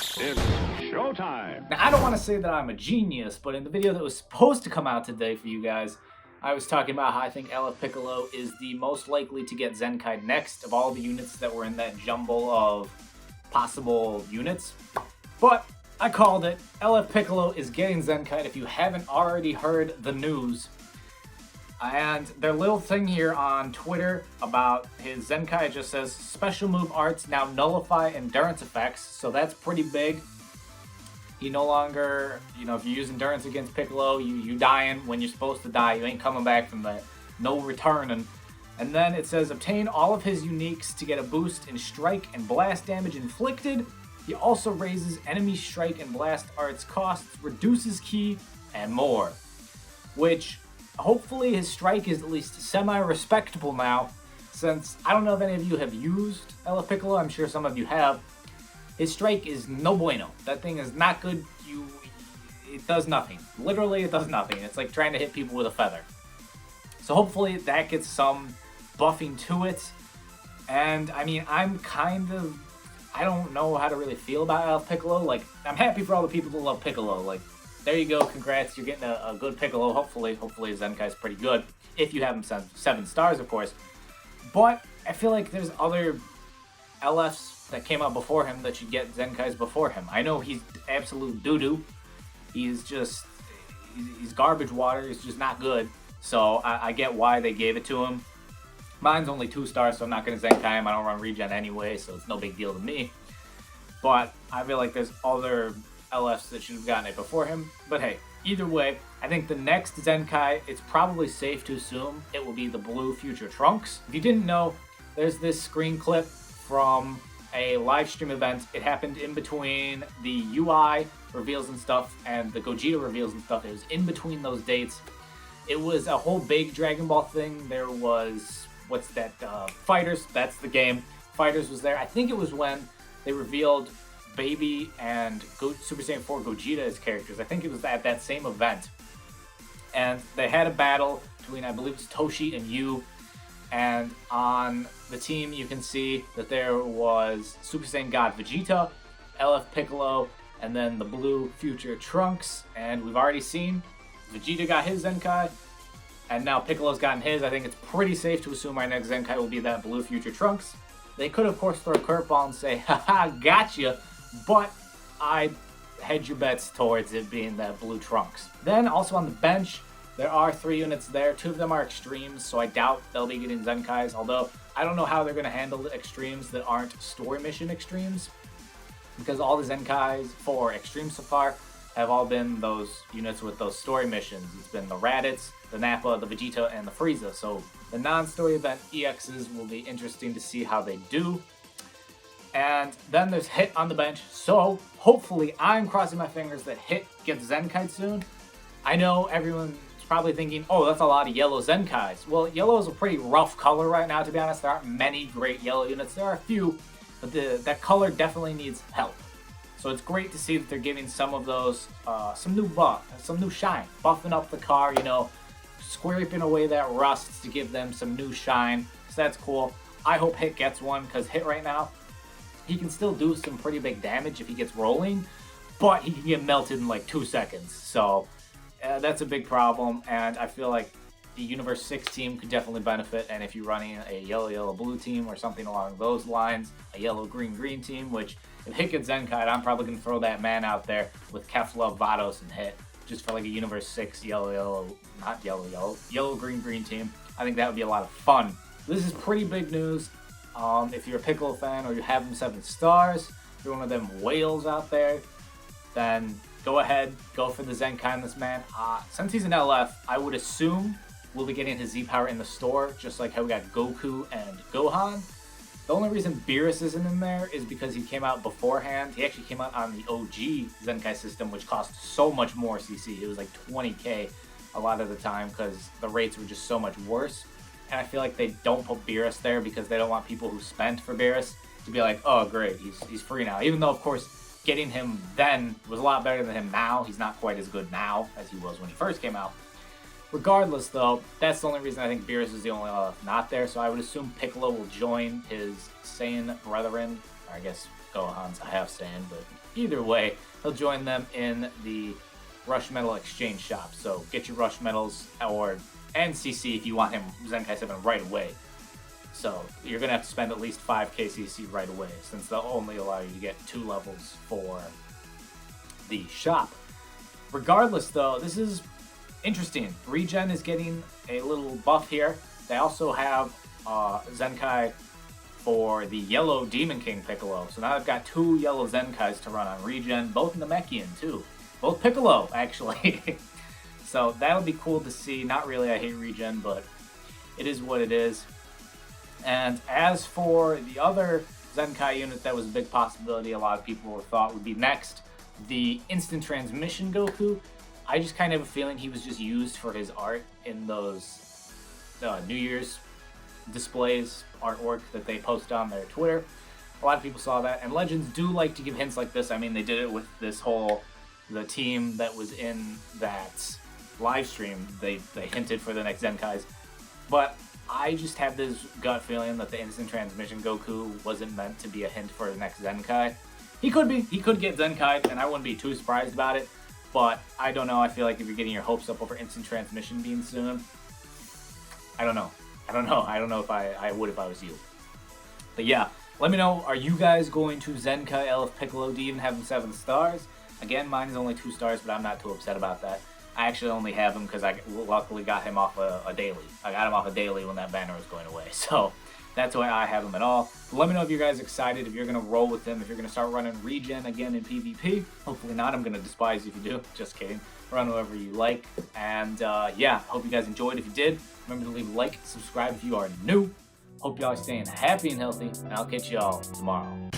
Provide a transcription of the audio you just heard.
It's showtime! Now, I don't want to say that I'm a genius, but in the video that was supposed to come out today for you guys, I was talking about how I think LF Piccolo is the most likely to get Zenkai next of all the units that were in that jumble of possible units. But I called it. LF Piccolo is getting Zenkai if you haven't already heard the news. And their little thing here on Twitter about his Zenkai just says, special move arts now nullify endurance effects, so that's pretty big. He no longer, if you use endurance against Piccolo, you dying when you're supposed to die. You ain't coming back from that. No returning. And then it says, obtain all of his uniques to get a boost in strike and blast damage inflicted. He also raises enemy strike and blast arts costs, reduces ki, and more. Which, hopefully his strike is at least semi-respectable now, since I don't know if any of you have used LF Piccolo. I'm sure some of you have. His strike is no bueno. That thing is not good. It does nothing. Literally, it does nothing. It's like trying to hit people with a feather. So hopefully that gets some buffing to it. And I mean, I don't know how to really feel about LF Piccolo. Like, I'm happy for all the people who love Piccolo. Like, there you go. Congrats. You're getting a good Piccolo. Hopefully Zenkai's pretty good. If you have him 7 stars, of course. But I feel like there's other LFs that came out before him that should get Zenkais before him. I know he's absolute doo-doo. He's garbage water. He's just not good. So I get why they gave it to him. Mine's only 2 stars, so I'm not going to Zenkai him. I don't run Regen anyway, so it's no big deal to me. But I feel like there's other LFs that should have gotten it before him. But hey, either way, I think the next Zenkai, it's probably safe to assume it will be the blue Future Trunks. If you didn't know, there's this screen clip from a live stream event. It happened in between the UI reveals and stuff and the Gogeta reveals and stuff. It was in between those dates. It was a whole big Dragon Ball thing. There was, Fighters, that's the game. Fighters was there. I think it was when they revealed Baby and Super Saiyan 4 Gogeta as characters. I think it was at that same event. And they had a battle between, I believe it's Toshi and Yu. And on the team, you can see that there was Super Saiyan God Vegeta, LF Piccolo, and then the blue Future Trunks. And we've already seen Vegeta got his Zenkai, and now Piccolo's gotten his. I think it's pretty safe to assume our next Zenkai will be that blue Future Trunks. They could, of course, throw a curveball and say, haha, gotcha, but I hedge your bets towards it being that blue Trunks. Then, also on the bench, there are 3 units there. 2 of them are extremes, so I doubt they'll be getting Zenkais, although I don't know how they're going to handle the extremes that aren't story mission extremes, because all the Zenkais for extremes so far have all been those units with those story missions. It's been the Raditz, the Nappa, the Vegeta, and the Frieza, so the non-story event EXs will be interesting to see how they do. And then there's Hit on the bench, so hopefully I'm crossing my fingers that Hit gets Zenkai soon. I know everyone's probably thinking, oh, that's a lot of yellow Zenkais. Well, yellow is a pretty rough color right now, to be honest. There aren't many great yellow units. There are a few, but that color definitely needs help. So it's great to see that they're giving some of those, some new buff, some new shine, buffing up the car, scraping away that rust to give them some new shine. So that's cool. I hope Hit gets one, because Hit right now, he can still do some pretty big damage if he gets rolling, but he can get melted in like 2 seconds. So that's a big problem, and I feel like the Universe 6 team could definitely benefit. And if you're running a yellow-blue team or something along those lines, a yellow-green-green team, which if Hit gets Zenkai, I'm probably going to throw that man out there with Kefla, Vados, and Hit, just for like a Universe 6 yellow-green-green team. I think that would be a lot of fun. This is pretty big news. If you're a Piccolo fan or you have him 7 stars, if you're one of them whales out there, then go ahead, go for the Zenkai on this man. Since he's an LF, I would assume we'll be getting his Z-Power in the store, just like how we got Goku and Gohan. The only reason Beerus isn't in there is because he came out beforehand. He actually came out on the OG Zenkai system, which cost so much more CC. It was like 20k a lot of the time because the rates were just so much worse. And I feel like they don't put Beerus there because they don't want people who spent for Beerus to be like, oh great, he's free now. Even though, of course, getting him then was a lot better than him now. He's not quite as good now as he was when he first came out. Regardless, though, that's the only reason I think Beerus is the only LF not there, so I would assume Piccolo will join his Saiyan brethren Or I guess Gohan's a half Saiyan, but either way, he'll join them in the Rush Metal Exchange shop. So get your Rush Metals and CC if you want him Zenkai 7 right away. So you're going to have to spend at least 5k CC right away, since they'll only allow you to get 2 levels for the shop. Regardless, though, this is interesting. Regen is getting a little buff here. They also have Zenkai for the yellow Demon King Piccolo. So now I've got 2 yellow Zenkais to run on Regen, both Namekian too. Both Piccolo, actually. So that'll be cool to see. Not really, I hate Regen, but it is what it is. And as for the other Zenkai unit that was a big possibility, a lot of people thought would be next, the Instant Transmission Goku, I just kind of have a feeling he was just used for his art in those New Year's displays, artwork that they post on their Twitter. A lot of people saw that, and Legends do like to give hints like this. I mean, they did it with this the team that was in that live stream. They hinted for the next Zenkais, but I just have this gut feeling that the Instant Transmission Goku wasn't meant to be a hint for the next Zenkai. He could get Zenkai'd, and I wouldn't be too surprised about it, but I don't know. I feel like if you're getting your hopes up over Instant Transmission being soon, I don't know if I would if I was you. But yeah, let me know, are you guys going to Zenkai LF Piccolo? Do you even have him 7 stars? Again, mine is only 2 stars, but I'm not too upset about that. I actually only have him because I luckily got him off a daily. I got him off a daily when that banner was going away, so that's why I have him at all. But let me know if you guys are excited, if you're going to roll with him, if you're going to start running Regen again in PvP. Hopefully not, I'm going to despise you if you do. Just kidding. Run whoever you like. And yeah, hope you guys enjoyed. If you did, remember to leave a like, subscribe if you are new. Hope y'all are staying happy and healthy, and I'll catch y'all tomorrow.